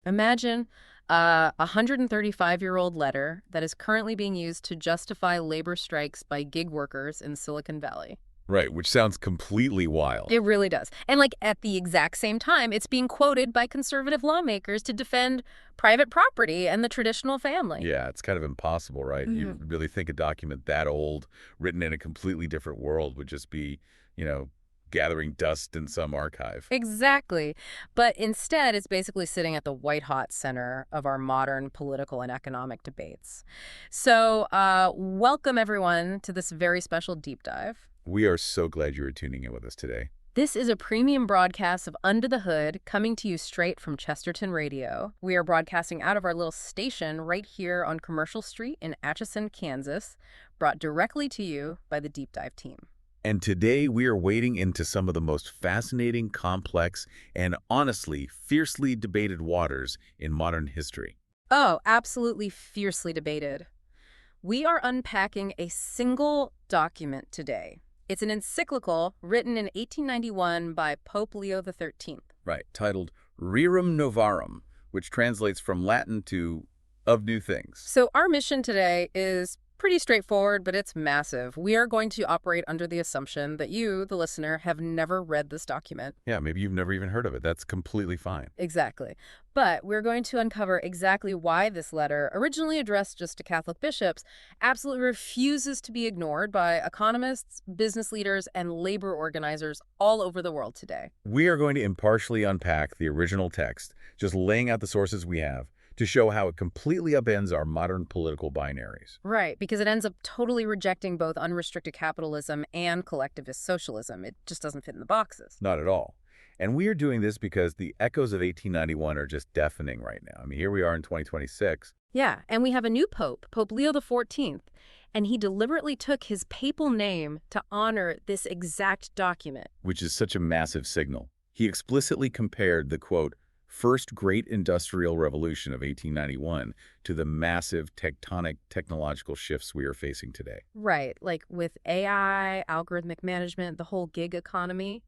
Imagine a 135-year-old letter that is currently being used to justify labor strikes by gig workers in Silicon Valley. Right, which sounds completely wild. It really does. And like at the exact same time, it's being quoted by conservative lawmakers to defend private property and the traditional family. Yeah, it's kind of impossible, right? You really think a document that old, written in a completely different world would just be, you know, gathering dust in some archive. Exactly. But instead, it's basically sitting at the white-hot center of our modern political and economic debates. So welcome, everyone, to this very special deep dive. We are so glad you are tuning in with us today. This is a premium broadcast of Under the Hood coming to you straight from Chesterton Radio. We are broadcasting out of our little station right here on Commercial Street in Atchison, Kansas, brought directly to you by the Deep Dive team. And today we are wading into some of the most fascinating, complex, and honestly, fiercely debated waters in modern history. Oh, absolutely fiercely debated. We are unpacking a single document today. It's an encyclical written in 1891 by Pope Leo XIII. Right, titled Rerum Novarum, which translates from Latin to of new things. So our mission today is pretty straightforward, but it's massive. We are going to operate under the assumption that you, the listener, have never read this document. Yeah, maybe you've never even heard of it. That's completely fine. Exactly. But we're going to uncover exactly why this letter, originally addressed just to Catholic bishops, absolutely refuses to be ignored by economists, business leaders, and labor organizers all over the world today. We are going to impartially unpack the original text, just laying out the sources we have, to show how it completely upends our modern political binaries. Right, because it ends up totally rejecting both unrestricted capitalism and collectivist socialism. It just doesn't fit in the boxes. Not at all. And we are doing this because the echoes of 1891 are just deafening right now. I mean, here we are in 2026. Yeah, and we have a new pope, Pope Leo XIV, and he deliberately took his papal name to honor this exact document. Which is such a massive signal. He explicitly compared the, quote, first great industrial revolution of 1891 to the massive tectonic technological shifts we are facing today. Right, like with AI, algorithmic management, the whole gig economy.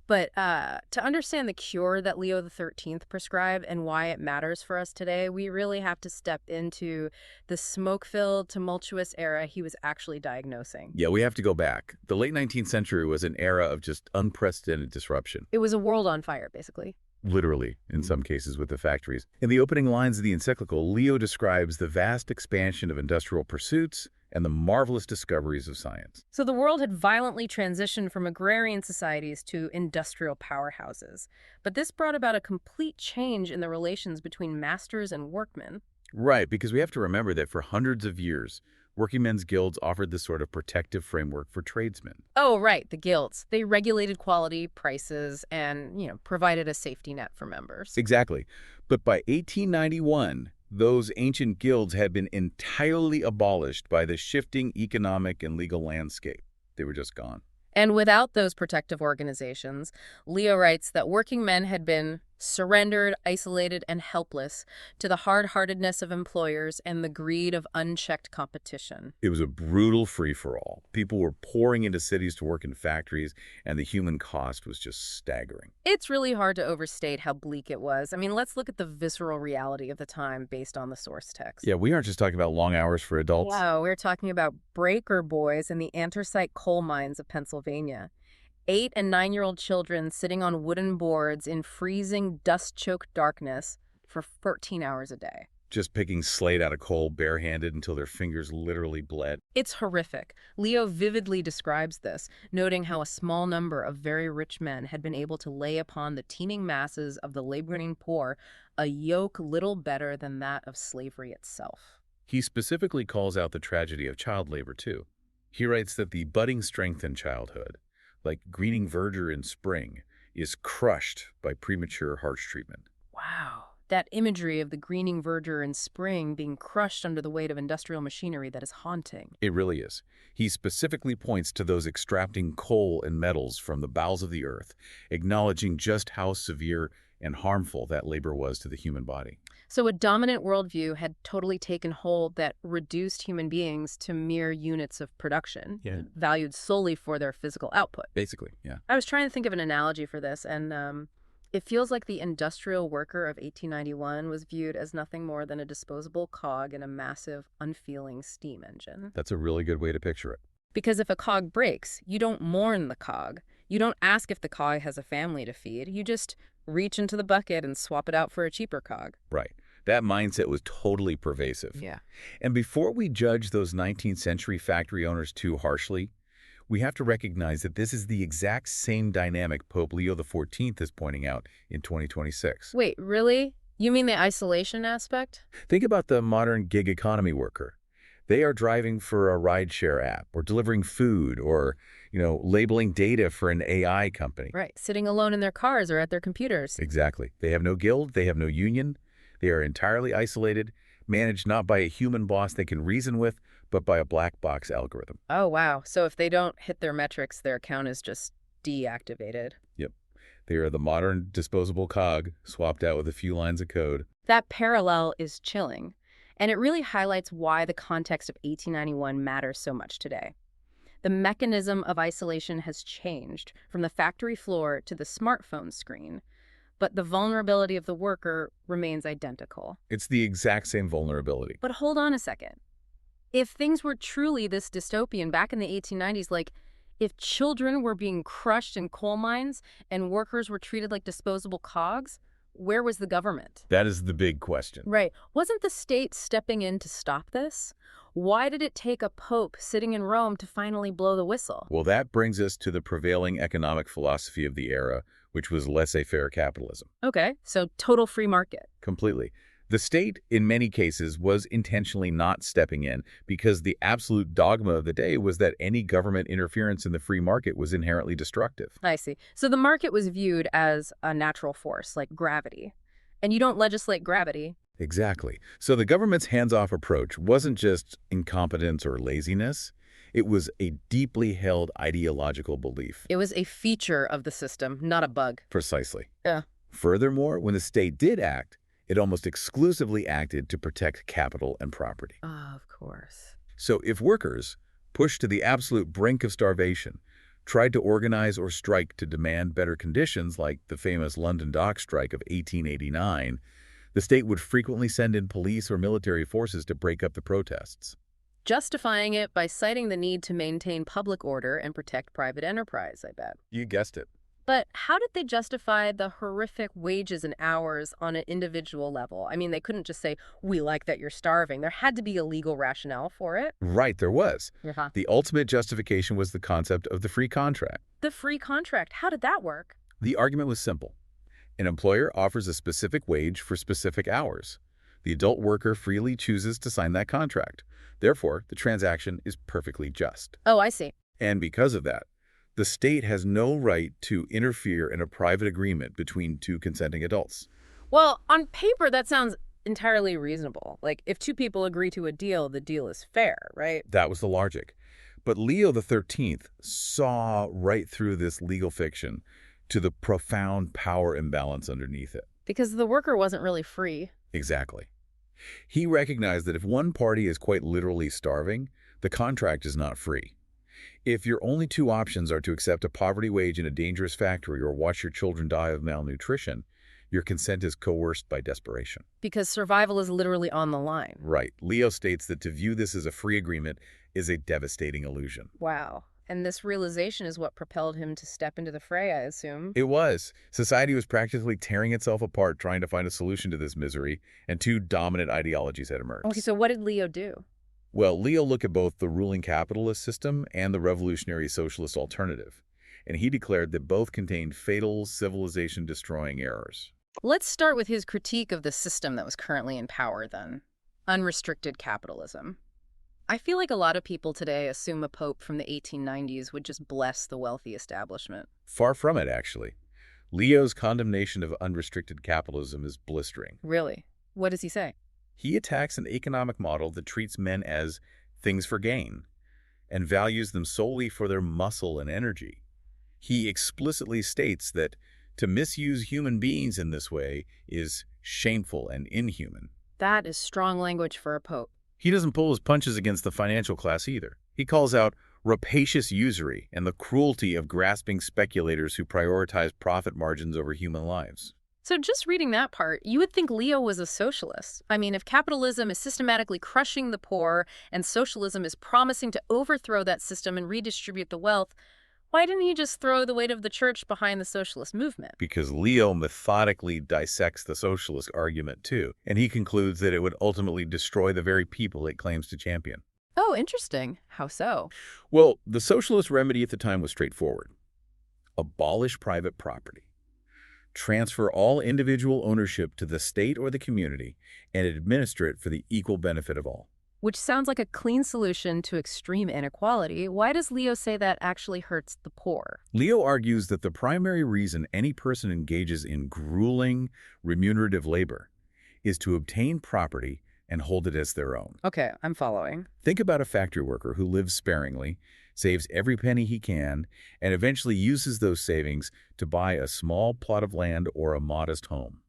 But to understand the cure that Leo XIII prescribed and why it matters for us today, we really have to step into the smoke-filled, tumultuous era he was actually diagnosing. Yeah, we have to go back. The late 19th century was an era of just unprecedented disruption. It was a world on fire, basically. Literally, in some cases with the factories. In the opening lines of the encyclical, Leo describes the vast expansion of industrial pursuits and the marvelous discoveries of science. So the world had violently transitioned from agrarian societies to industrial powerhouses. But this brought about a complete change in the relations between masters and workmen. Right, because we have to remember that for hundreds of years, working men's guilds offered this sort of protective framework for tradesmen. Oh, right, the guilds. They regulated quality, prices, and, provided a safety net for members. Exactly. But by 1891, those ancient guilds had been entirely abolished by the shifting economic and legal landscape. They were just gone. And without those protective organizations, Leo writes that working men had been surrendered, isolated, and helpless to the hard-heartedness of employers and the greed of unchecked competition. It was a brutal free-for-all. People were pouring into cities to work in factories, and the human cost was just staggering. It's really hard to overstate how bleak it was. I mean, let's look at the visceral reality of the time based on the source text. Yeah, we aren't just talking about long hours for adults. No, we're talking about breaker boys in the anthracite coal mines of Pennsylvania. 8- and 9-year-old children sitting on wooden boards in freezing, dust-choked darkness for 14 hours a day. Just picking slate out of coal barehanded until their fingers literally bled. It's horrific. Leo vividly describes this, noting how a small number of very rich men had been able to lay upon the teeming masses of the laboring poor a yoke little better than that of slavery itself. He specifically calls out the tragedy of child labor, too. He writes that the budding strength in childhood, like greening verdure in spring, is crushed by premature harsh treatment. Wow. That imagery of the greening verdure in spring being crushed under the weight of industrial machinery that is haunting. It really is. He specifically points to those extracting coal and metals from the bowels of the earth, acknowledging just how severe and harmful that labor was to the human body. So a dominant worldview had totally taken hold that reduced human beings to mere units of production, valued solely for their physical output. Basically, yeah. I was trying to think of an analogy for this, and It feels like the industrial worker of 1891 was viewed as nothing more than a disposable cog in a massive, unfeeling steam engine. That's a really good way to picture it. Because if a cog breaks, you don't mourn the cog. You don't ask if the cog has a family to feed. You just reach into the bucket and swap it out for a cheaper cog. Right. That mindset was totally pervasive. Yeah. And before we judge those 19th century factory owners too harshly, we have to recognize that this is the exact same dynamic Pope Leo XIV is pointing out in 2026. Wait, really? You mean the isolation aspect? Think about the modern gig economy worker. They are driving for a rideshare app or delivering food or, labeling data for an AI company. Right, sitting alone in their cars or at their computers. Exactly. They have no guild, they have no union, they are entirely isolated, managed not by a human boss they can reason with, but by a black box algorithm. Oh, wow. So if they don't hit their metrics, their account is just deactivated. Yep. They are the modern disposable cog, swapped out with a few lines of code. That parallel is chilling, and it really highlights why the context of 1891 matters so much today. The mechanism of isolation has changed from the factory floor to the smartphone screen, but the vulnerability of the worker remains identical. It's the exact same vulnerability. But hold on a second. If things were truly this dystopian back in the 1890s, like if children were being crushed in coal mines and workers were treated like disposable cogs, where was the government? That is the big question. Right. Wasn't the state stepping in to stop this? Why did it take a pope sitting in Rome to finally blow the whistle? Well, that brings us to the prevailing economic philosophy of the era, which was laissez-faire capitalism. Okay, so total free market. Completely. The state, in many cases, was intentionally not stepping in because the absolute dogma of the day was that any government interference in the free market was inherently destructive. I see. So the market was viewed as a natural force, like gravity. And you don't legislate gravity. Exactly. So the government's hands-off approach wasn't just incompetence or laziness. It was a deeply held ideological belief. It was a feature of the system, not a bug. Precisely. Yeah. Furthermore, when the state did act, it almost exclusively acted to protect capital and property. Of course. So if workers, pushed to the absolute brink of starvation, tried to organize or strike to demand better conditions like the famous London dock strike of 1889, the state would frequently send in police or military forces to break up the protests. Justifying it by citing the need to maintain public order and protect private enterprise, I bet. You guessed it. But how did they justify the horrific wages and hours on an individual level? I mean, they couldn't just say, we like that you're starving. There had to be a legal rationale for it. Right, there was. Uh-huh. The ultimate justification was the concept of the free contract. The free contract, how did that work? The argument was simple. An employer offers a specific wage for specific hours. The adult worker freely chooses to sign that contract. Therefore, the transaction is perfectly just. Oh, I see. And because of that, the state has no right to interfere in a private agreement between two consenting adults. Well, on paper, that sounds entirely reasonable. Like, if two people agree to a deal, the deal is fair, right? That was the logic. But Leo XIII saw right through this legal fiction to the profound power imbalance underneath it. Because the worker wasn't really free. Exactly. He recognized that if one party is quite literally starving, the contract is not free. If your only two options are to accept a poverty wage in a dangerous factory or watch your children die of malnutrition, your consent is coerced by desperation. Because survival is literally on the line. Right. Leo states that to view this as a free agreement is a devastating illusion. Wow. And this realization is what propelled him to step into the fray, I assume. It was. Society was practically tearing itself apart trying to find a solution to this misery, and two dominant ideologies had emerged. Okay, so what did Leo do? Well, Leo looked at both the ruling capitalist system and the revolutionary socialist alternative, and he declared that both contained fatal, civilization-destroying errors. Let's start with his critique of the system that was currently in power then. Unrestricted capitalism. I feel like a lot of people today assume a pope from the 1890s would just bless the wealthy establishment. Far from it, actually. Leo's condemnation of unrestricted capitalism is blistering. Really? What does he say? He attacks an economic model that treats men as things for gain and values them solely for their muscle and energy. He explicitly states that to misuse human beings in this way is shameful and inhuman. That is strong language for a pope. He doesn't pull his punches against the financial class either. He calls out rapacious usury, and the cruelty of grasping speculators who prioritize profit margins over human lives. So just reading that part, you would think Leo was a socialist. I mean, if capitalism is systematically crushing the poor and socialism is promising to overthrow that system and redistribute the wealth, why didn't he just throw the weight of the church behind the socialist movement? Because Leo methodically dissects the socialist argument too, and he concludes that it would ultimately destroy the very people it claims to champion. Oh, interesting. How so? Well, the socialist remedy at the time was straightforward. Abolish private property. Transfer all individual ownership to the state or the community and administer it for the equal benefit of all. Which sounds like a clean solution to extreme inequality. Why does Leo say that actually hurts the poor? Leo argues that the primary reason any person engages in grueling, remunerative labor is to obtain property and hold it as their own. Okay, I'm following. Think about a factory worker who lives sparingly, saves every penny he can, and eventually uses those savings to buy a small plot of land or a modest home.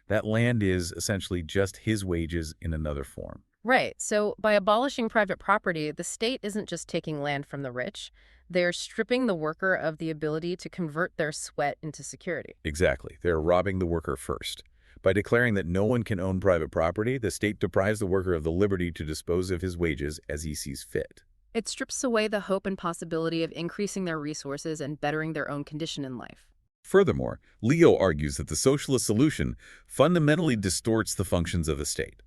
That land is essentially just his wages in another form. Right. So by abolishing private property, the state isn't just taking land from the rich. They're stripping the worker of the ability to convert their sweat into security. Exactly. They're robbing the worker first. By declaring that no one can own private property, the state deprives the worker of the liberty to dispose of his wages as he sees fit. It strips away the hope and possibility of increasing their resources and bettering their own condition in life. Furthermore, Leo argues that the socialist solution fundamentally distorts the functions of the state.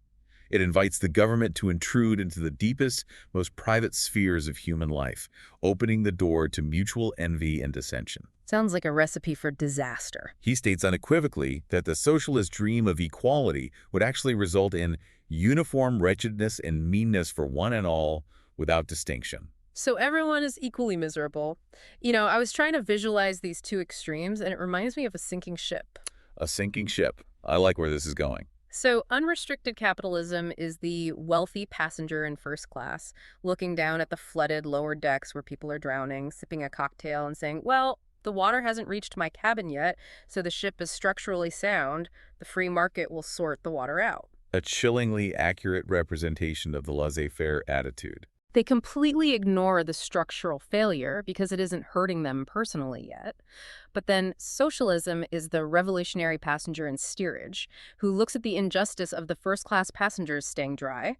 It invites the government to intrude into the deepest, most private spheres of human life, opening the door to mutual envy and dissension. Sounds like a recipe for disaster. He states unequivocally that the socialist dream of equality would actually result in uniform wretchedness and meanness for one and all without distinction. So everyone is equally miserable. You know, I was trying to visualize these two extremes, and it reminds me of a sinking ship. A sinking ship. I like where this is going. So unrestricted capitalism is the wealthy passenger in first class, looking down at the flooded lower decks where people are drowning, sipping a cocktail and saying, well, the water hasn't reached my cabin yet, so the ship is structurally sound. The free market will sort the water out. A chillingly accurate representation of the laissez-faire attitude. They completely ignore the structural failure because it isn't hurting them personally yet. But then socialism is the revolutionary passenger in steerage who looks at the injustice of the first-class passengers staying dry,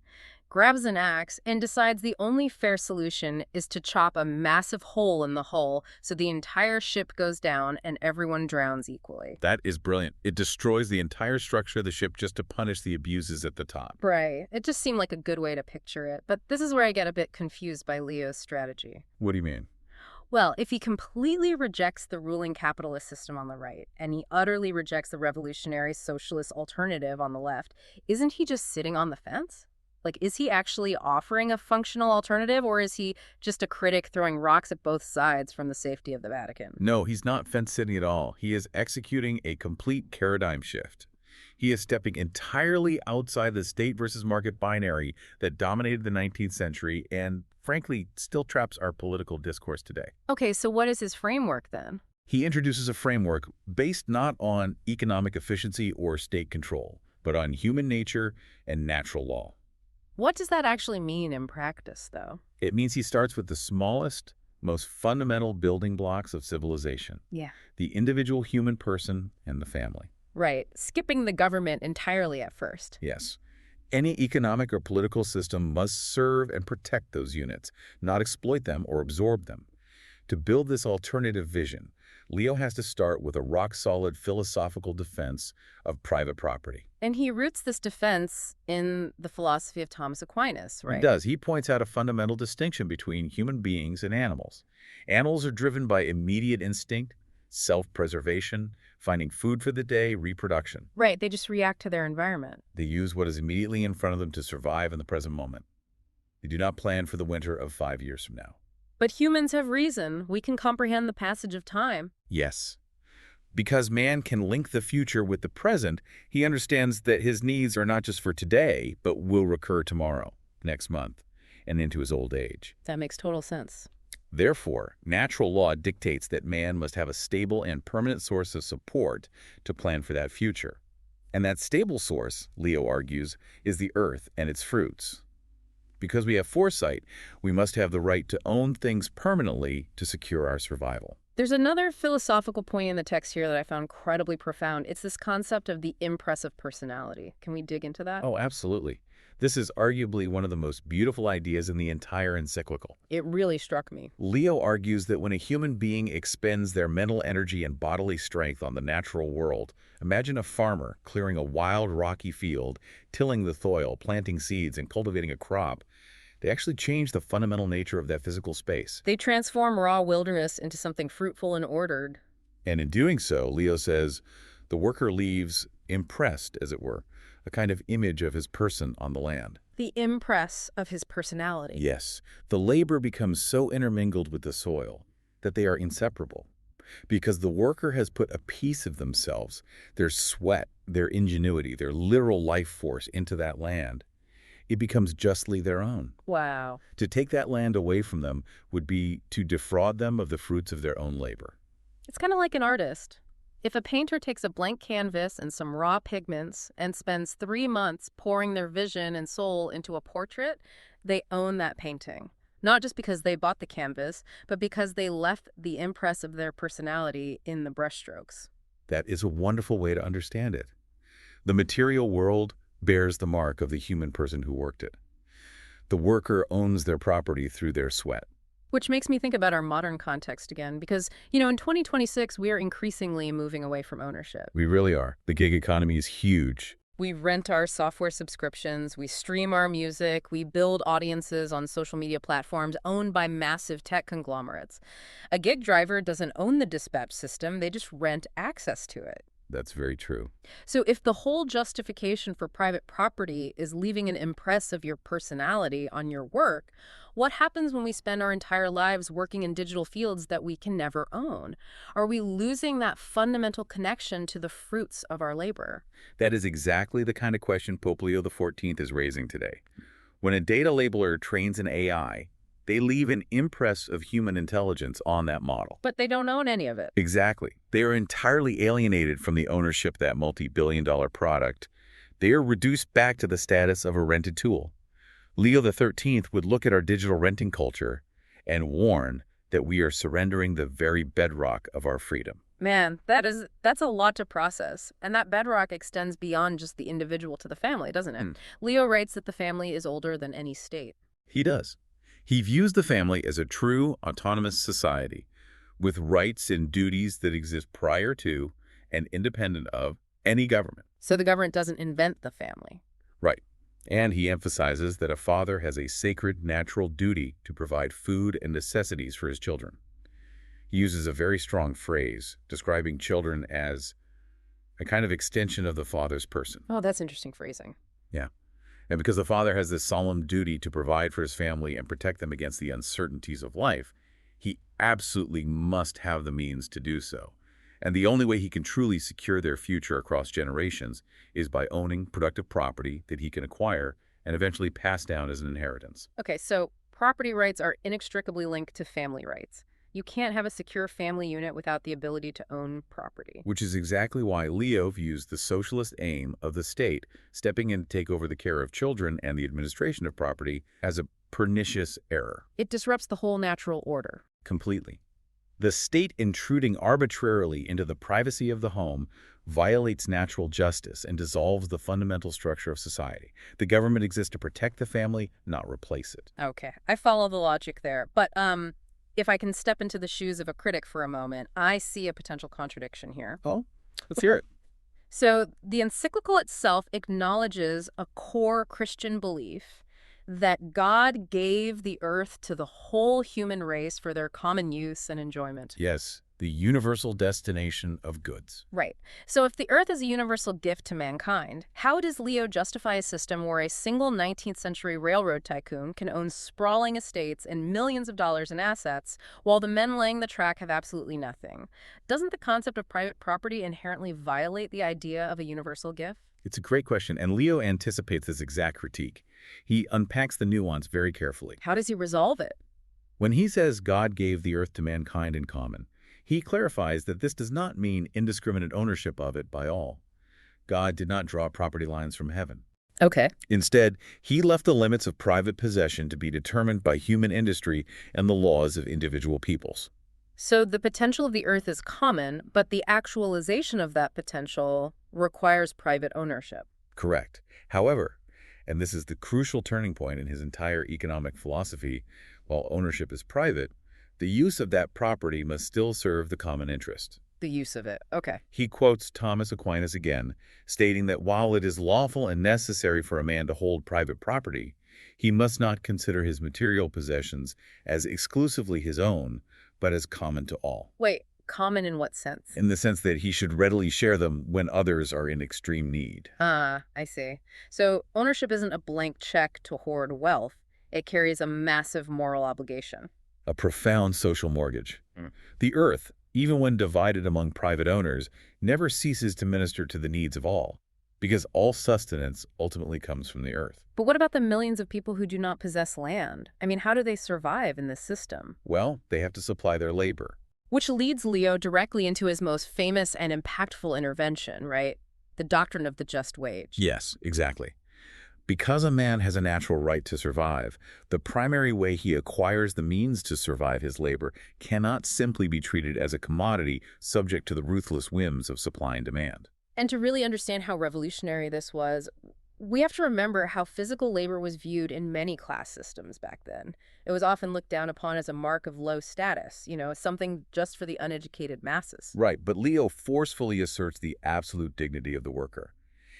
grabs an axe, and decides the only fair solution is to chop a massive hole in the hull so the entire ship goes down and everyone drowns equally. That is brilliant. It destroys the entire structure of the ship just to punish the abuses at the top. Right. It just seemed like a good way to picture it. But this is where I get a bit confused by Leo's strategy. What do you mean? Well, if he completely rejects the ruling capitalist system on the right, and he utterly rejects the revolutionary socialist alternative on the left, isn't he just sitting on the fence? Like, is he actually offering a functional alternative, or is he just a critic throwing rocks at both sides from the safety of the Vatican? No, he's not fence-sitting at all. He is executing a complete paradigm shift. He is stepping entirely outside the state versus market binary that dominated the 19th century and, frankly, still traps our political discourse today. Okay, so what is his framework then? He introduces a framework based not on economic efficiency or state control, but on human nature and natural law. What does that actually mean in practice, though? It means he starts with the smallest, most fundamental building blocks of civilization. Yeah. The individual human person and the family. Right. Skipping the government entirely at first. Yes. Any economic or political system must serve and protect those units, not exploit them or absorb them. To build this alternative vision, Leo has to start with a rock-solid philosophical defense of private property. And he roots this defense in the philosophy of Thomas Aquinas, right? He does. He points out a fundamental distinction between human beings and animals. Animals are driven by immediate instinct, self-preservation, finding food for the day, reproduction. Right, they just react to their environment. They use what is immediately in front of them to survive in the present moment. They do not plan for the winter of 5 years from now. But humans have reason. We can comprehend the passage of time. Yes. Because man can link the future with the present, he understands that his needs are not just for today, but will recur tomorrow, next month, and into his old age. That makes total sense. Therefore, natural law dictates that man must have a stable and permanent source of support to plan for that future. And that stable source, Leo argues, is the earth and its fruits. Because we have foresight, we must have the right to own things permanently to secure our survival. There's another philosophical point in the text here that I found incredibly profound. It's this concept of the impress of personality. Can we dig into that? Oh, absolutely. This is arguably one of the most beautiful ideas in the entire encyclical. It really struck me. Leo argues that when a human being expends their mental energy and bodily strength on the natural world, imagine a farmer clearing a wild, rocky field, tilling the soil, planting seeds, and cultivating a crop. They actually change the fundamental nature of that physical space. They transform raw wilderness into something fruitful and ordered. And in doing so, Leo says, the worker leaves impressed, as it were, a kind of image of his person on the land. The impress of his personality. Yes, the labor becomes so intermingled with the soil that they are inseparable. Because the worker has put a piece of themselves, their sweat, their ingenuity, their literal life force into that land, it becomes justly their own. Wow. To take that land away from them would be to defraud them of the fruits of their own labor. It's kind of like an artist. If a painter takes a blank canvas and some raw pigments and spends 3 months pouring their vision and soul into a portrait, they own that painting. Not just because they bought the canvas, but because they left the impress of their personality in the brushstrokes. That is a wonderful way to understand it. The material world bears the mark of the human person who worked it. The worker owns their property through their sweat. Which makes me think about our modern context again, because, in 2026, we are increasingly moving away from ownership. We really are. The gig economy is huge. We rent our software subscriptions, we stream our music, we build audiences on social media platforms owned by massive tech conglomerates. A gig driver doesn't own the dispatch system, they just rent access to it. That's very true. So if the whole justification for private property is leaving an impress of your personality on your work, what happens when we spend our entire lives working in digital fields that we can never own? Are we losing that fundamental connection to the fruits of our labor? That is exactly the kind of question Pope Leo XIV is raising today. When a data labeler trains an AI, they leave an impress of human intelligence on that model. But they don't own any of it. Exactly. They are entirely alienated from the ownership of that multi-billion-dollar product. They are reduced back to the status of a rented tool. Leo XIII would look at our digital renting culture and warn that we are surrendering the very bedrock of our freedom. Man, that's a lot to process. And that bedrock extends beyond just the individual to the family, doesn't it? Leo writes that the family is older than any state. He does. He views the family as a true autonomous society with rights and duties that exist prior to and independent of any government. So the government doesn't invent the family. Right. And he emphasizes that a father has a sacred natural duty to provide food and necessities for his children. He uses a very strong phrase describing children as a kind of extension of the father's person. Oh, that's interesting phrasing. Yeah. And because the father has this solemn duty to provide for his family and protect them against the uncertainties of life, he absolutely must have the means to do so. And the only way he can truly secure their future across generations is by owning productive property that he can acquire and eventually pass down as an inheritance. Okay, so property rights are inextricably linked to family rights. You can't have a secure family unit without the ability to own property. Which is exactly why Leo views the socialist aim of the state stepping in to take over the care of children and the administration of property as a pernicious error. It disrupts the whole natural order. Completely. The state intruding arbitrarily into the privacy of the home violates natural justice and dissolves the fundamental structure of society. The government exists to protect the family, not replace it. Okay, I follow the logic there. But if I can step into the shoes of a critic for a moment, I see a potential contradiction here. Oh, let's hear it. So the encyclical itself acknowledges a core Christian belief that God gave the earth to the whole human race for their common use and enjoyment. Yes, the universal destination of goods. Right. So if the earth is a universal gift to mankind, how does Leo justify a system where a single 19th century railroad tycoon can own sprawling estates and millions of dollars in assets, while the men laying the track have absolutely nothing? Doesn't the concept of private property inherently violate the idea of a universal gift? It's a great question, and Leo anticipates this exact critique. He unpacks the nuance very carefully. How does he resolve it? When he says God gave the earth to mankind in common, he clarifies that this does not mean indiscriminate ownership of it by all. God did not draw property lines from heaven. Okay. Instead, he left the limits of private possession to be determined by human industry and the laws of individual peoples. So the potential of the Earth is common, but the actualization of that potential requires private ownership. Correct. However, and this is the crucial turning point in his entire economic philosophy, while ownership is private, the use of that property must still serve the common interest. The use of it. Okay. He quotes Thomas Aquinas again, stating that while it is lawful and necessary for a man to hold private property, he must not consider his material possessions as exclusively his own, but as common to all. Wait, common in what sense? In the sense that he should readily share them when others are in extreme need. Ah, I see. So ownership isn't a blank check to hoard wealth. It carries a massive moral obligation. A profound social mortgage. Mm. The earth, even when divided among private owners, never ceases to minister to the needs of all, because all sustenance ultimately comes from the earth. But what about the millions of people who do not possess land? I mean, how do they survive in this system? Well, they have to supply their labor. Which leads Leo directly into his most famous and impactful intervention, right? The doctrine of the just wage. Yes, exactly. Because a man has a natural right to survive, the primary way he acquires the means to survive his labor cannot simply be treated as a commodity subject to the ruthless whims of supply and demand. And to really understand how revolutionary this was, we have to remember how physical labor was viewed in many class systems back then. It was often looked down upon as a mark of low status, as something just for the uneducated masses. Right, but Leo forcefully asserts the absolute dignity of the worker.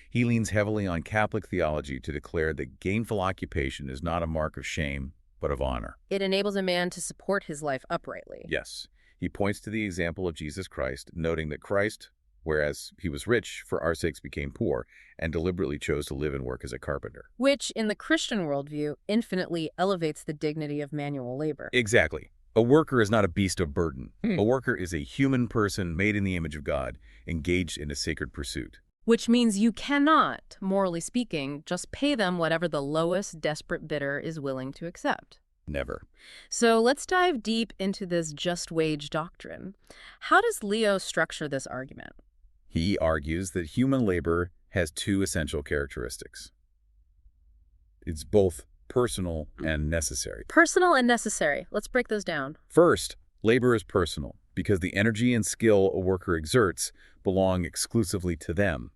He leans heavily on Catholic theology to declare that gainful occupation is not a mark of shame, but of honor. It enables a man to support his life uprightly. Yes, he points to the example of Jesus Christ, noting that Christ, whereas he was rich, for our sakes became poor, and deliberately chose to live and work as a carpenter. Which, in the Christian worldview, infinitely elevates the dignity of manual labor. Exactly. A worker is not a beast of burden. A worker is a human person made in the image of God, engaged in a sacred pursuit. Which means you cannot, morally speaking, just pay them whatever the lowest desperate bidder is willing to accept. Never. So let's dive deep into this just wage doctrine. How does Leo structure this argument? He argues that human labor has two essential characteristics. It's both personal and necessary. Personal and necessary. Let's break those down. First, labor is personal because the energy and skill a worker exerts belong exclusively to them.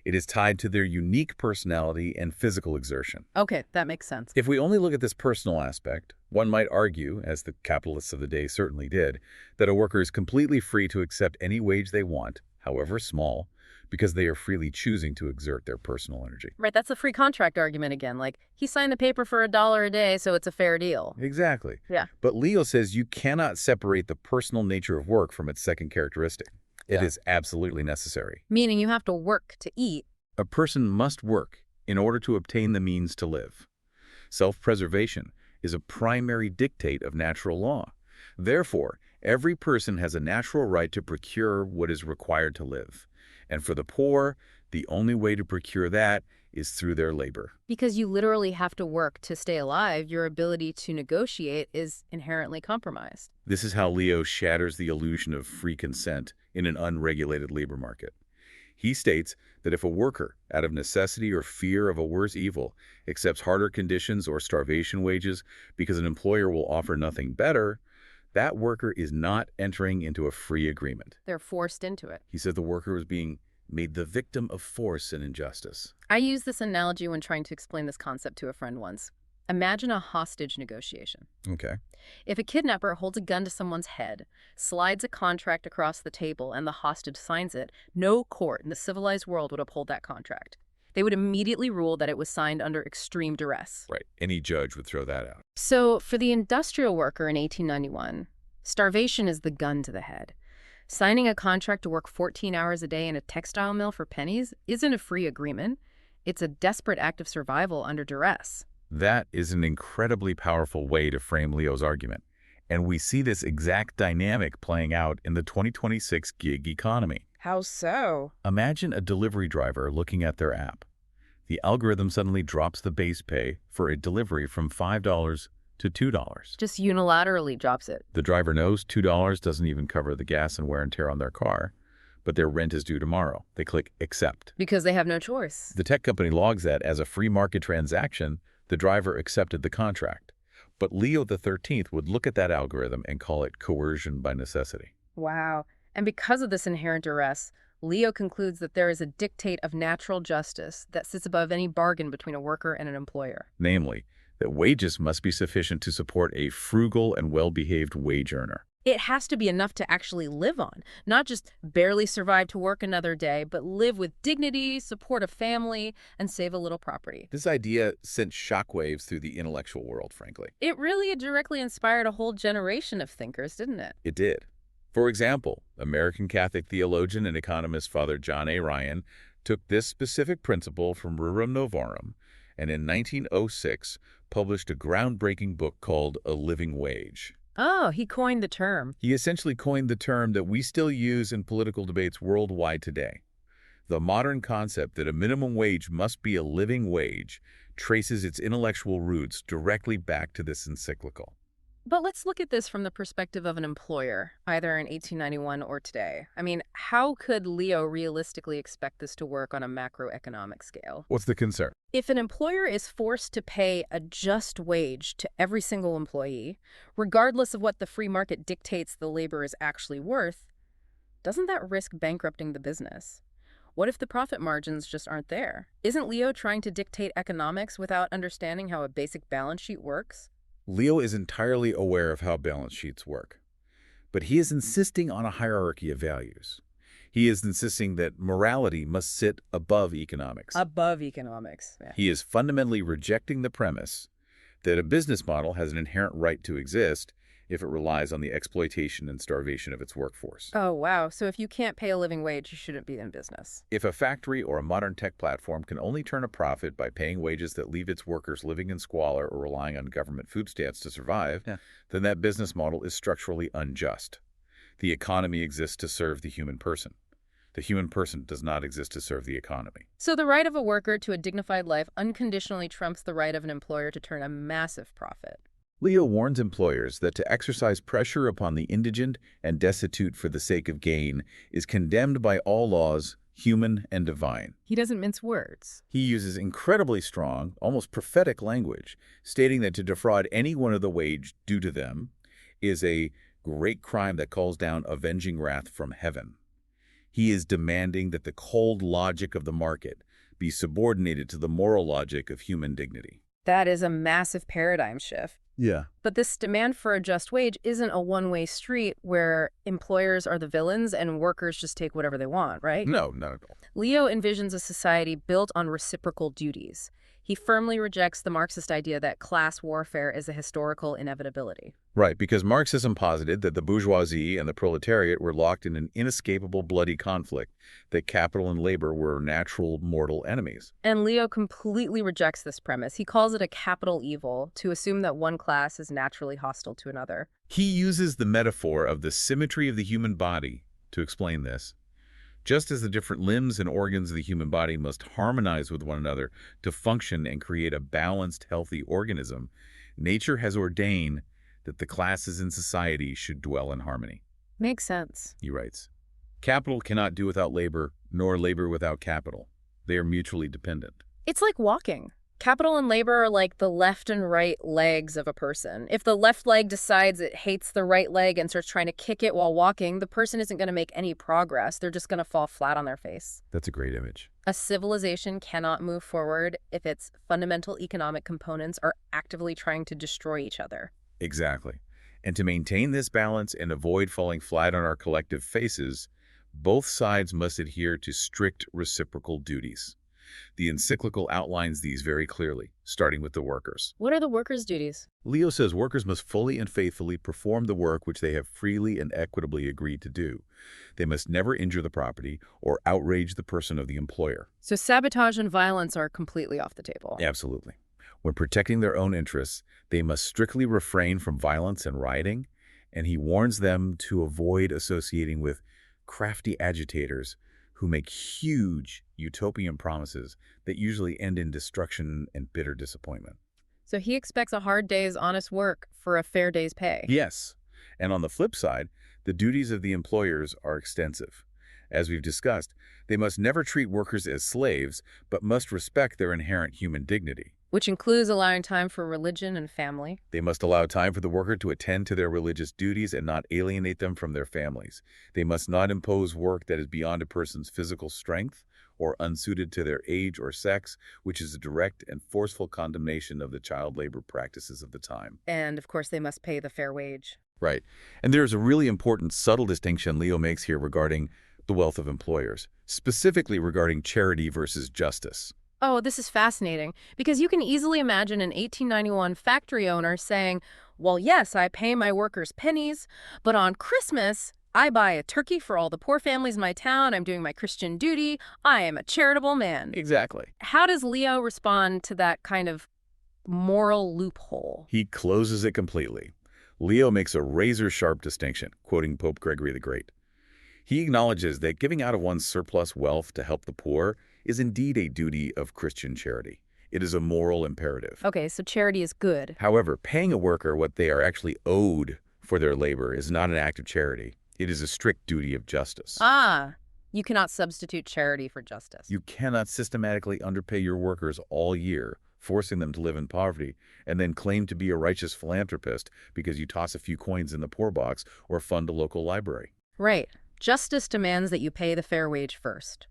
It is tied to their unique personality and physical exertion. Okay, that makes sense. If we only look at this personal aspect, one might argue, as the capitalists of the day certainly did, that a worker is completely free to accept any wage they want, however small, because they are freely choosing to exert their personal energy. Right, that's the free contract argument again. Like, he signed the paper for $1 a day, so it's a fair deal. Exactly. Yeah. But Leo says you cannot separate the personal nature of work from its second characteristic. It is absolutely necessary. Meaning you have to work to eat. A person must work in order to obtain the means to live. Self-preservation is a primary dictate of natural law. Therefore, every person has a natural right to procure what is required to live. And for the poor, the only way to procure that is through their labor. Because you literally have to work to stay alive, your ability to negotiate is inherently compromised. This is how Leo shatters the illusion of free consent in an unregulated labor market. He states that if a worker, out of necessity or fear of a worse evil, accepts harder conditions or starvation wages because an employer will offer nothing better, that worker is not entering into a free agreement. They're forced into it. He said the worker was being made the victim of force and injustice. I use this analogy when trying to explain this concept to a friend once. Imagine a hostage negotiation. Okay. If a kidnapper holds a gun to someone's head, slides a contract across the table, and the hostage signs it, no court in the civilized world would uphold that contract. They would immediately rule that it was signed under extreme duress. Right. Any judge would throw that out. So for the industrial worker in 1891, starvation is the gun to the head. Signing a contract to work 14 hours a day in a textile mill for pennies isn't a free agreement. It's a desperate act of survival under duress. That is an incredibly powerful way to frame Leo's argument. And we see this exact dynamic playing out in the 2026 gig economy. How so? Imagine a delivery driver looking at their app. The algorithm suddenly drops the base pay for a delivery from $5 to $2. Just unilaterally drops it. The driver knows $2 doesn't even cover the gas and wear and tear on their car, but their rent is due tomorrow. They click accept. Because they have no choice. The tech company logs that as a free market transaction. The driver accepted the contract. But Leo XIII would look at that algorithm and call it coercion by necessity. Wow. And because of this inherent duress, Leo concludes that there is a dictate of natural justice that sits above any bargain between a worker and an employer. Namely, that wages must be sufficient to support a frugal and well-behaved wage earner. It has to be enough to actually live on, not just barely survive to work another day, but live with dignity, support a family, and save a little property. This idea sent shockwaves through the intellectual world, frankly. It really directly inspired a whole generation of thinkers, didn't it? It did. For example, American Catholic theologian and economist Father John A. Ryan took this specific principle from Rerum Novarum and in 1906 published a groundbreaking book called A Living Wage. Oh, he coined the term. He essentially coined the term that we still use in political debates worldwide today. The modern concept that a minimum wage must be a living wage traces its intellectual roots directly back to this encyclical. But let's look at this from the perspective of an employer, either in 1891 or today. I mean, how could Leo realistically expect this to work on a macroeconomic scale? What's the concern? If an employer is forced to pay a just wage to every single employee, regardless of what the free market dictates the labor is actually worth, doesn't that risk bankrupting the business? What if the profit margins just aren't there? Isn't Leo trying to dictate economics without understanding how a basic balance sheet works? Leo is entirely aware of how balance sheets work, but he is insisting on a hierarchy of values. He is insisting that morality must sit above economics. Above economics. Yeah. He is fundamentally rejecting the premise that a business model has an inherent right to exist if it relies on the exploitation and starvation of its workforce. Oh, wow. So if you can't pay a living wage, you shouldn't be in business. If a factory or a modern tech platform can only turn a profit by paying wages that leave its workers living in squalor or relying on government food stamps to survive, then that business model is structurally unjust. The economy exists to serve the human person. The human person does not exist to serve the economy. So the right of a worker to a dignified life unconditionally trumps the right of an employer to turn a massive profit. Leo warns employers that to exercise pressure upon the indigent and destitute for the sake of gain is condemned by all laws, human and divine. He doesn't mince words. He uses incredibly strong, almost prophetic language, stating that to defraud anyone of the wage due to them is a great crime that calls down avenging wrath from heaven. He is demanding that the cold logic of the market be subordinated to the moral logic of human dignity. That is a massive paradigm shift. Yeah. But this demand for a just wage isn't a one-way street where employers are the villains and workers just take whatever they want, right? No, not at all. Leo envisions a society built on reciprocal duties. He firmly rejects the Marxist idea that class warfare is a historical inevitability. Right, because Marxism posited that the bourgeoisie and the proletariat were locked in an inescapable bloody conflict, that capital and labor were natural mortal enemies. And Leo completely rejects this premise. He calls it a capital evil to assume that one class is naturally hostile to another. He uses the metaphor of the symmetry of the human body to explain this. Just as the different limbs and organs of the human body must harmonize with one another to function and create a balanced, healthy organism, nature has ordained that the classes in society should dwell in harmony. Makes sense. He writes, capital cannot do without labor, nor labor without capital. They are mutually dependent. It's like walking. Capital and labor are like the left and right legs of a person. If the left leg decides it hates the right leg and starts trying to kick it while walking, the person isn't going to make any progress. They're just going to fall flat on their face. That's a great image. A civilization cannot move forward if its fundamental economic components are actively trying to destroy each other. Exactly. And to maintain this balance and avoid falling flat on our collective faces, both sides must adhere to strict reciprocal duties. The encyclical outlines these very clearly, starting with the workers. What are the workers' duties? Leo says workers must fully and faithfully perform the work which they have freely and equitably agreed to do. They must never injure the property or outrage the person of the employer. So sabotage and violence are completely off the table. Absolutely. When protecting their own interests, they must strictly refrain from violence and rioting, and he warns them to avoid associating with crafty agitators who make huge utopian promises that usually end in destruction and bitter disappointment. So he expects a hard day's honest work for a fair day's pay. Yes. And on the flip side, the duties of the employers are extensive. As we've discussed, they must never treat workers as slaves, but must respect their inherent human dignity. Which includes allowing time for religion and family. They must allow time for the worker to attend to their religious duties and not alienate them from their families. They must not impose work that is beyond a person's physical strength or unsuited to their age or sex, which is a direct and forceful condemnation of the child labor practices of the time. And, of course, they must pay the fair wage. Right. And there's a really important subtle distinction Leo makes here regarding the wealth of employers, specifically regarding charity versus justice. Oh, this is fascinating, because you can easily imagine an 1891 factory owner saying, well, yes, I pay my workers pennies, but on Christmas, I buy a turkey for all the poor families in my town. I'm doing my Christian duty. I am a charitable man. Exactly. How does Leo respond to that kind of moral loophole? He closes it completely. Leo makes a razor-sharp distinction, quoting Pope Gregory the Great. He acknowledges that giving out of one's surplus wealth to help the poor is indeed a duty of Christian charity. It is a moral imperative. Okay, so charity is good. However, paying a worker what they are actually owed for their labor is not an act of charity. It is a strict duty of justice. Ah, you cannot substitute charity for justice. You cannot systematically underpay your workers all year, forcing them to live in poverty, and then claim to be a righteous philanthropist because you toss a few coins in the poor box or fund a local library. Right. Justice demands that you pay the fair wage first.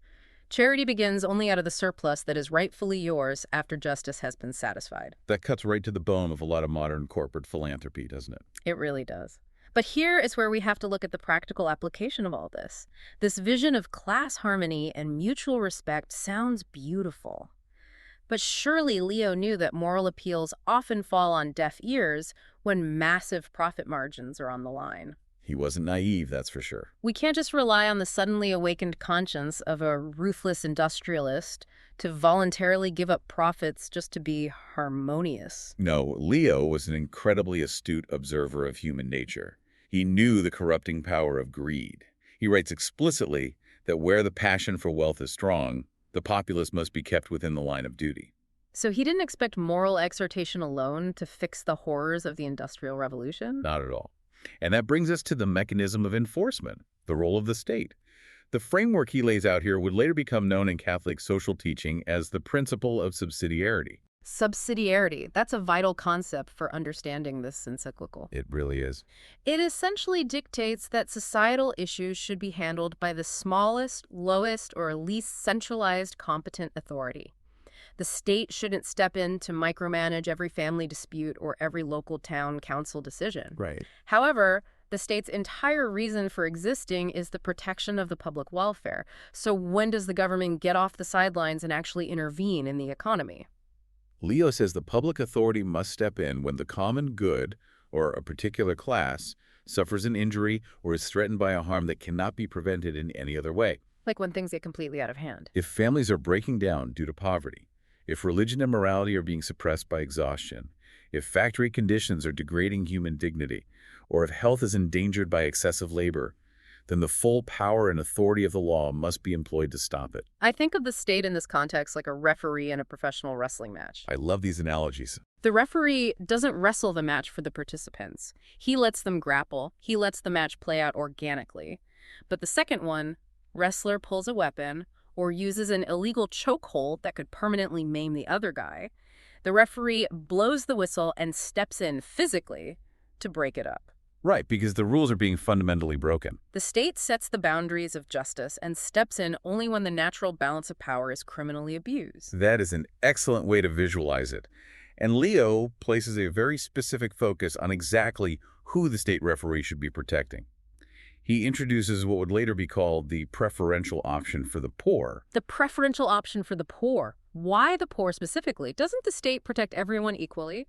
Charity begins only out of the surplus that is rightfully yours after justice has been satisfied. That cuts right to the bone of a lot of modern corporate philanthropy, doesn't it? It really does. But here is where we have to look at the practical application of all this. This vision of class harmony and mutual respect sounds beautiful. But surely Leo knew that moral appeals often fall on deaf ears when massive profit margins are on the line. He wasn't naive, that's for sure. We can't just rely on the suddenly awakened conscience of a ruthless industrialist to voluntarily give up profits just to be harmonious. No, Leo was an incredibly astute observer of human nature. He knew the corrupting power of greed. He writes explicitly that where the passion for wealth is strong, the populace must be kept within the line of duty. So he didn't expect moral exhortation alone to fix the horrors of the Industrial Revolution? Not at all. And that brings us to the mechanism of enforcement, the role of the state. The framework he lays out here would later become known in Catholic social teaching as the principle of subsidiarity. Subsidiarity. That's a vital concept for understanding this encyclical. It really is. It essentially dictates that societal issues should be handled by the smallest, lowest, or least centralized competent authority. The state shouldn't step in to micromanage every family dispute or every local town council decision. Right. However, the state's entire reason for existing is the protection of the public welfare. So when does the government get off the sidelines and actually intervene in the economy? Leo says the public authority must step in when the common good, or a particular class, suffers an injury or is threatened by a harm that cannot be prevented in any other way. Like when things get completely out of hand. If families are breaking down due to poverty, if religion and morality are being suppressed by exhaustion, if factory conditions are degrading human dignity, or if health is endangered by excessive labor, then the full power and authority of the law must be employed to stop it. I think of the state in this context like a referee in a professional wrestling match. I love these analogies. The referee doesn't wrestle the match for the participants. He lets them grapple. He lets the match play out organically. But the second one, wrestler pulls a weapon or uses an illegal chokehold that could permanently maim the other guy. The referee blows the whistle and steps in physically to break it up. Right, because the rules are being fundamentally broken. The state sets the boundaries of justice and steps in only when the natural balance of power is criminally abused. That is an excellent way to visualize it. And Leo places a very specific focus on exactly who the state referee should be protecting. He introduces what would later be called the preferential option for the poor. The preferential option for the poor. Why the poor specifically? Doesn't the state protect everyone equally?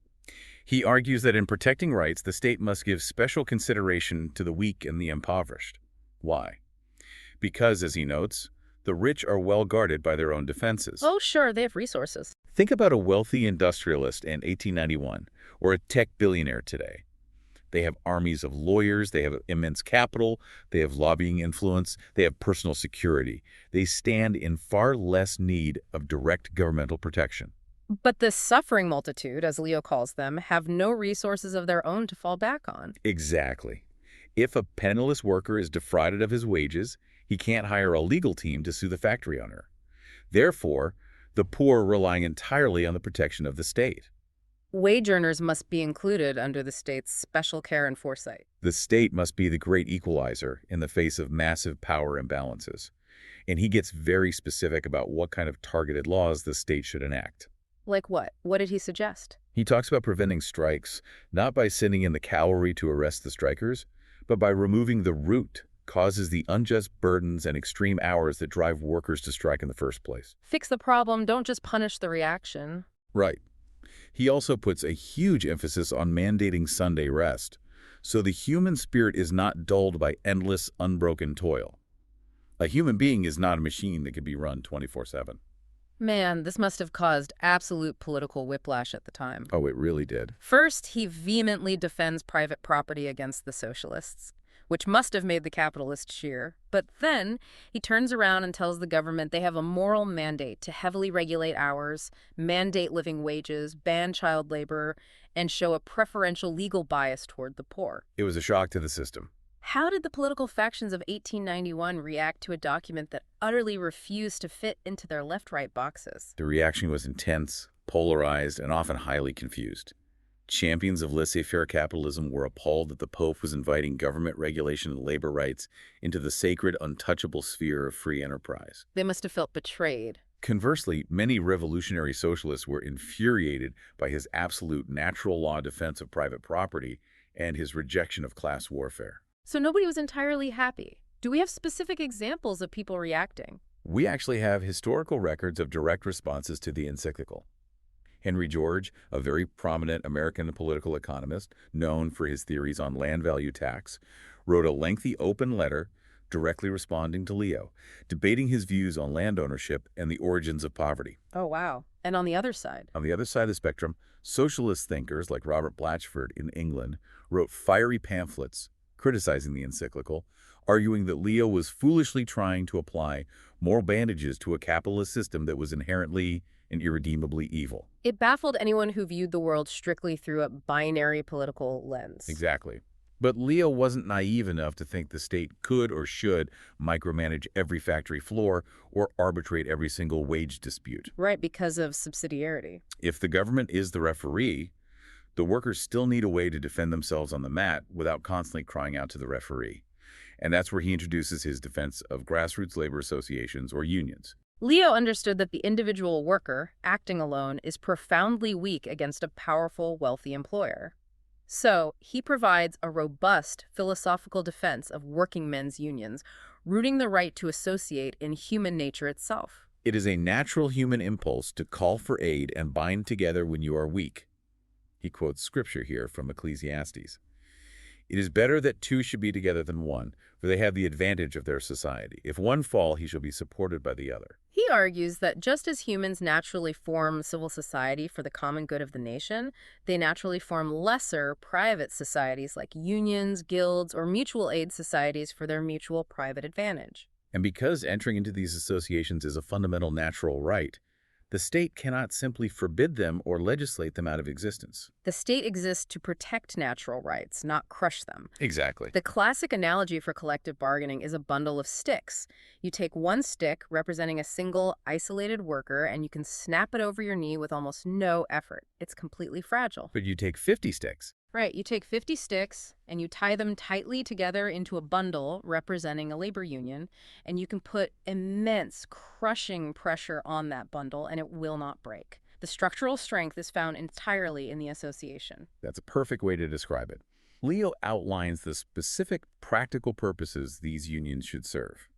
He argues that in protecting rights, the state must give special consideration to the weak and the impoverished. Why? Because, as he notes, the rich are well guarded by their own defenses. Oh, sure, they have resources. Think about a wealthy industrialist in 1891 or a tech billionaire today. They have armies of lawyers, they have immense capital, they have lobbying influence, they have personal security. They stand in far less need of direct governmental protection. But the suffering multitude, as Leo calls them, have no resources of their own to fall back on. Exactly. If a penniless worker is defrauded of his wages, He can't hire a legal team to sue the factory owner. Therefore, the poor are relying entirely on the protection of the state. Wage earners must be included under the state's special care and foresight. The state must be the great equalizer in the face of massive power imbalances. And he gets very specific about what kind of targeted laws the state should enact. Like what? What did he suggest? He talks about preventing strikes, not by sending in the cavalry to arrest the strikers, but by removing the root causes the unjust burdens and extreme hours that drive workers to strike in the first place. Fix the problem, don't just punish the reaction. Right. He also puts a huge emphasis on mandating Sunday rest, so the human spirit is not dulled by endless, unbroken toil. A human being is not a machine that can be run 24/7. Man, this must have caused absolute political whiplash at the time. Oh, it really did. First, he vehemently defends private property against the socialists, which must have made the capitalists cheer. But then he turns around and tells the government they have a moral mandate to heavily regulate hours, mandate living wages, ban child labor, and show a preferential legal bias toward the poor. It was a shock to the system. How did the political factions of 1891 react to a document that utterly refused to fit into their left-right boxes? The reaction was intense, polarized, and often highly confused. Champions of laissez-faire capitalism were appalled that the Pope was inviting government regulation and labor rights into the sacred, untouchable sphere of free enterprise. They must have felt betrayed. Conversely, many revolutionary socialists were infuriated by his absolute natural law defense of private property and his rejection of class warfare. So nobody was entirely happy. Do we have specific examples of people reacting? We actually have historical records of direct responses to the Encyclical. Henry George, a very prominent American political economist known for his theories on land value tax, wrote a lengthy open letter directly responding to Leo, debating his views on land ownership and the origins of poverty. Oh, wow. And on the other side? On the other side of the spectrum, socialist thinkers like Robert Blatchford in England wrote fiery pamphlets criticizing the Encyclical, arguing that Leo was foolishly trying to apply moral bandages to a capitalist system that was inherently and irredeemably evil. It baffled anyone who viewed the world strictly through a binary political lens. Exactly. But Leo wasn't naive enough to think the state could or should micromanage every factory floor or arbitrate every single wage dispute. Right, because of subsidiarity. If the government is the referee, the workers still need a way to defend themselves on the mat without constantly crying out to the referee. And that's where he introduces his defense of grassroots labor associations or unions. Leo understood that the individual worker, acting alone, is profoundly weak against a powerful, wealthy employer. So, he provides a robust philosophical defense of working men's unions, rooting the right to associate in human nature itself. It is a natural human impulse to call for aid and bind together when you are weak. He quotes scripture here from Ecclesiastes. It is better that two should be together than one, for they have the advantage of their society. If one fall, he shall be supported by the other. He argues that just as humans naturally form civil society for the common good of the nation, they naturally form lesser private societies like unions, guilds, or mutual aid societies for their mutual private advantage. And because entering into these associations is a fundamental natural right, the state cannot simply forbid them or legislate them out of existence. The state exists to protect natural rights, not crush them. Exactly. The classic analogy for collective bargaining is a bundle of sticks. You take one stick representing a single, isolated worker, and you can snap it over your knee with almost no effort. It's completely fragile. But you take 50 sticks. Right, you take 50 sticks and you tie them tightly together into a bundle representing a labor union, and you can put immense crushing pressure on that bundle and it will not break. The structural strength is found entirely in the association. That's a perfect way to describe it. Leo outlines the specific practical purposes these unions should serve.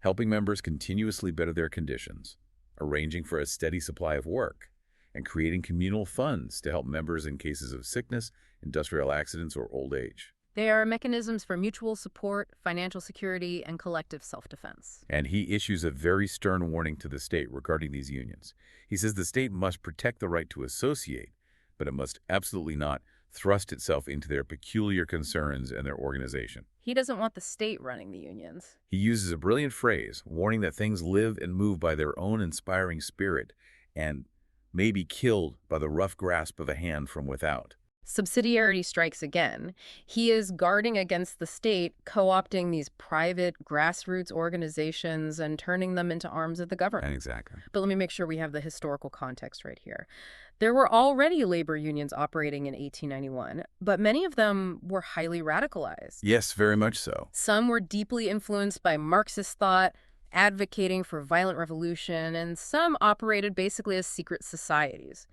Helping members continuously better their conditions, arranging for a steady supply of work, and creating communal funds to help members in cases of sickness, industrial accidents, or old age. They are mechanisms for mutual support, financial security, and collective self-defense. And he issues a very stern warning to the state regarding these unions. He says the state must protect the right to associate, but it must absolutely not thrust itself into their peculiar concerns and their organization. He doesn't want the state running the unions. He uses a brilliant phrase, warning that things live and move by their own inspiring spirit and may be killed by the rough grasp of a hand from without. Subsidiarity strikes again. He is guarding against the state, co-opting these private grassroots organizations and turning them into arms of the government. Exactly. But let me make sure we have the historical context right here. There were already labor unions operating in 1891, but many of them were highly radicalized. Yes, very much so. Some were deeply influenced by Marxist thought, advocating for violent revolution, and some operated basically as secret societies.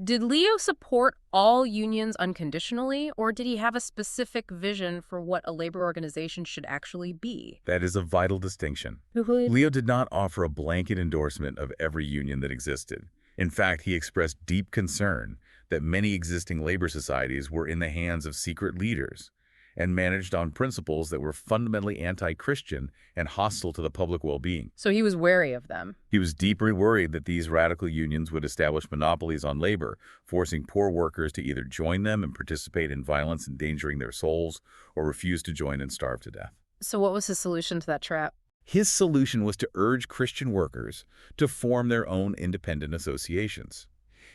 Did Leo support all unions unconditionally, or did he have a specific vision for what a labor organization should actually be? That is a vital distinction. Leo did not offer a blanket endorsement of every union that existed. In fact, he expressed deep concern that many existing labor societies were in the hands of secret leaders and managed on principles that were fundamentally anti-Christian and hostile to the public well-being. So he was wary of them. He was deeply worried that these radical unions would establish monopolies on labor, forcing poor workers to either join them and participate in violence endangering their souls, or refuse to join and starve to death. So what was his solution to that trap? His solution was to urge Christian workers to form their own independent associations.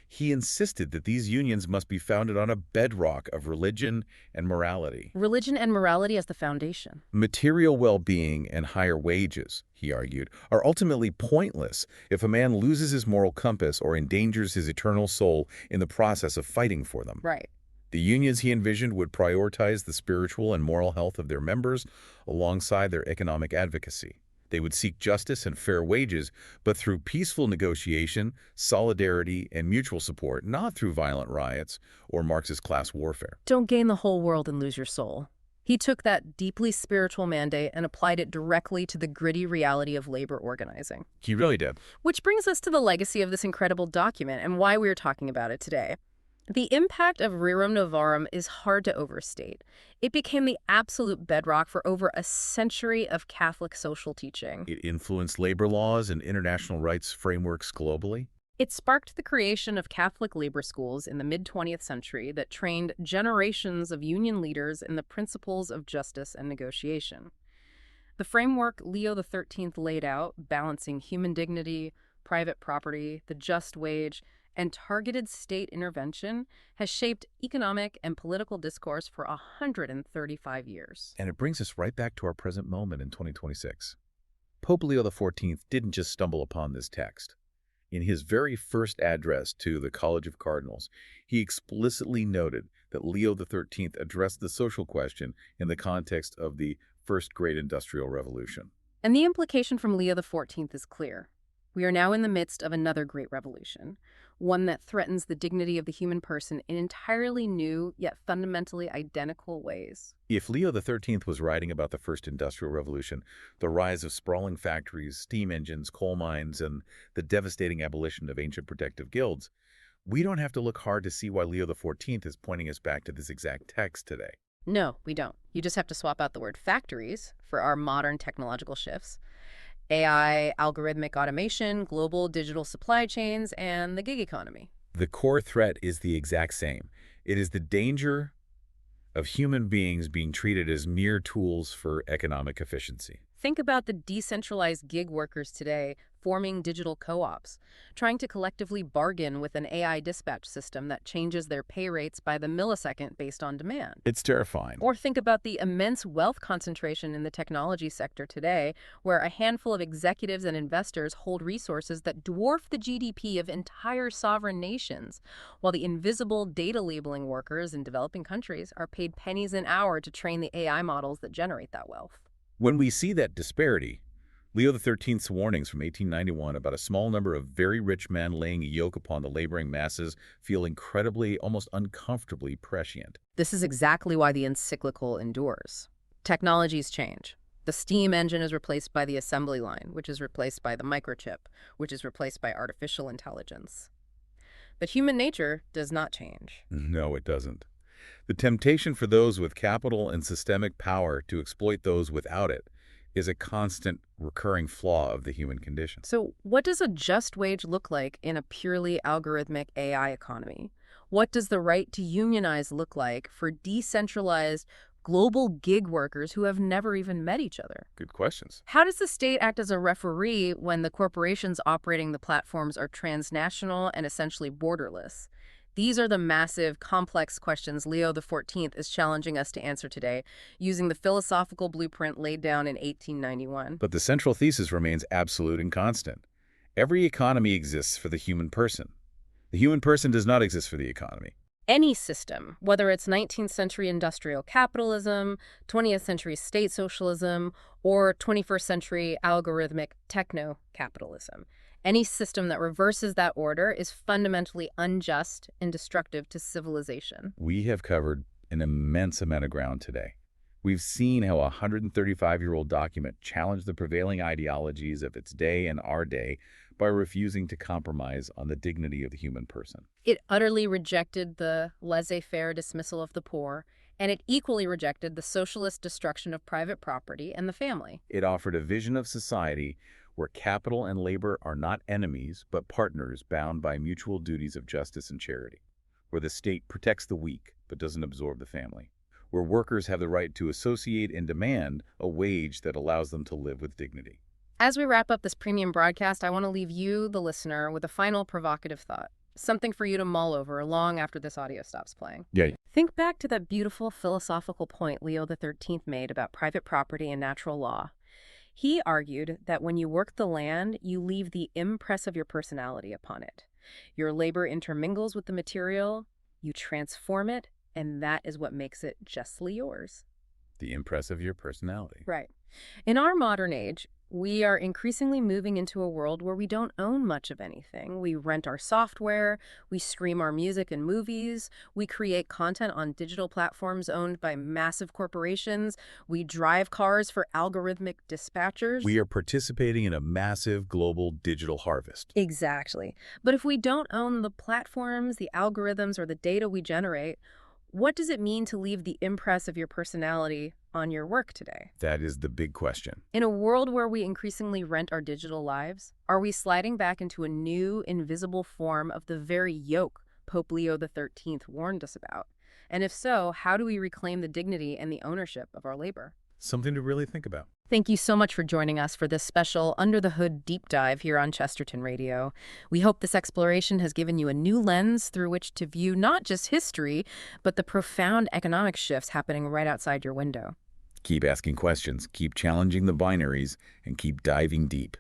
He insisted that these unions must be founded on a bedrock of religion and morality. Religion and morality as the foundation. Material well-being and higher wages, he argued, are ultimately pointless if a man loses his moral compass or endangers his eternal soul in the process of fighting for them. Right. The unions he envisioned would prioritize the spiritual and moral health of their members alongside their economic advocacy. They would seek justice and fair wages, but through peaceful negotiation, solidarity, and mutual support, not through violent riots or Marxist class warfare. Don't gain the whole world and lose your soul. He took that deeply spiritual mandate and applied it directly to the gritty reality of labor organizing. He really did. Which brings us to the legacy of this incredible document and why we're talking about it today. The impact of Rerum Novarum is hard to overstate. It became the absolute bedrock for over a century of Catholic social teaching. It influenced labor laws and international rights frameworks globally. It sparked the creation of Catholic labor schools in the mid-20th century that trained generations of union leaders in the principles of justice and negotiation. The framework Leo XIII laid out, balancing human dignity, private property, the just wage, and targeted state intervention, has shaped economic and political discourse for 135 years. And it brings us right back to our present moment in 2026. Pope Leo XIV didn't just stumble upon this text. In his very first address to the College of Cardinals, he explicitly noted that Leo XIII addressed the social question in the context of the First Great Industrial Revolution. And the implication from Leo XIV is clear. We are now in the midst of another great revolution, one that threatens the dignity of the human person in entirely new, yet fundamentally identical ways. If Leo XIII was writing about the First Industrial Revolution, the rise of sprawling factories, steam engines, coal mines, and the devastating abolition of ancient protective guilds, we don't have to look hard to see why Leo XIV is pointing us back to this exact text today. No, we don't. You just have to swap out the word factories for our modern technological shifts. AI, algorithmic automation, global digital supply chains, and the gig economy. The core threat is the exact same. It is the danger of human beings being treated as mere tools for economic efficiency. Think about the decentralized gig workers today forming digital co-ops, trying to collectively bargain with an AI dispatch system that changes their pay rates by the millisecond based on demand. It's terrifying. Or think about the immense wealth concentration in the technology sector today, where a handful of executives and investors hold resources that dwarf the GDP of entire sovereign nations, while the invisible data labeling workers in developing countries are paid pennies an hour to train the AI models that generate that wealth. When we see that disparity, Leo XIII's warnings from 1891 about a small number of very rich men laying a yoke upon the laboring masses feel incredibly, almost uncomfortably prescient. This is exactly why the Encyclical endures. Technologies change. The steam engine is replaced by the assembly line, which is replaced by the microchip, which is replaced by artificial intelligence. But human nature does not change. No, it doesn't. The temptation for those with capital and systemic power to exploit those without it is a constant recurring flaw of the human condition. So what does a just wage look like in a purely algorithmic AI economy? What does the right to unionize look like for decentralized global gig workers who have never even met each other? Good questions. How does the state act as a referee when the corporations operating the platforms are transnational and essentially borderless? These are the massive, complex questions Leo XIV is challenging us to answer today, using the philosophical blueprint laid down in 1891. But the central thesis remains absolute and constant. Every economy exists for the human person. The human person does not exist for the economy. Any system, whether it's 19th century industrial capitalism, 20th century state socialism, or 21st century algorithmic techno-capitalism, any system that reverses that order is fundamentally unjust and destructive to civilization. We have covered an immense amount of ground today. We've seen how a 135-year-old document challenged the prevailing ideologies of its day and our day by refusing to compromise on the dignity of the human person. It utterly rejected the laissez-faire dismissal of the poor, and it equally rejected the socialist destruction of private property and the family. It offered a vision of society where capital and labor are not enemies, but partners bound by mutual duties of justice and charity, where the state protects the weak but doesn't absorb the family, where workers have the right to associate and demand a wage that allows them to live with dignity. As we wrap up this premium broadcast, I want to leave you, the listener, with a final provocative thought, something for you to mull over long after this audio stops playing. Yeah. Think back to that beautiful philosophical point Leo XIII made about private property and natural law. He argued that when you work the land, you leave the impress of your personality upon it. Your labor intermingles with the material, you transform it, and that is what makes it justly yours. The impress of your personality. Right. In our modern age, we are increasingly moving into a world where we don't own much of anything. We rent our software, we stream our music and movies, we create content on digital platforms owned by massive corporations, we drive cars for algorithmic dispatchers. We are participating in a massive global digital harvest. Exactly. But if we don't own the platforms, the algorithms, or the data we generate, what does it mean to leave the impress of your personality on your work today? That is the big question. In a world where we increasingly rent our digital lives, are we sliding back into a new, invisible form of the very yoke Pope Leo XIII warned us about? And if so, how do we reclaim the dignity and the ownership of our labor? Something to really think about. Thank you so much for joining us for this special Under the Hood deep dive here on Chesterton Radio. We hope this exploration has given you a new lens through which to view not just history, but the profound economic shifts happening right outside your window. Keep asking questions, keep challenging the binaries, and keep diving deep.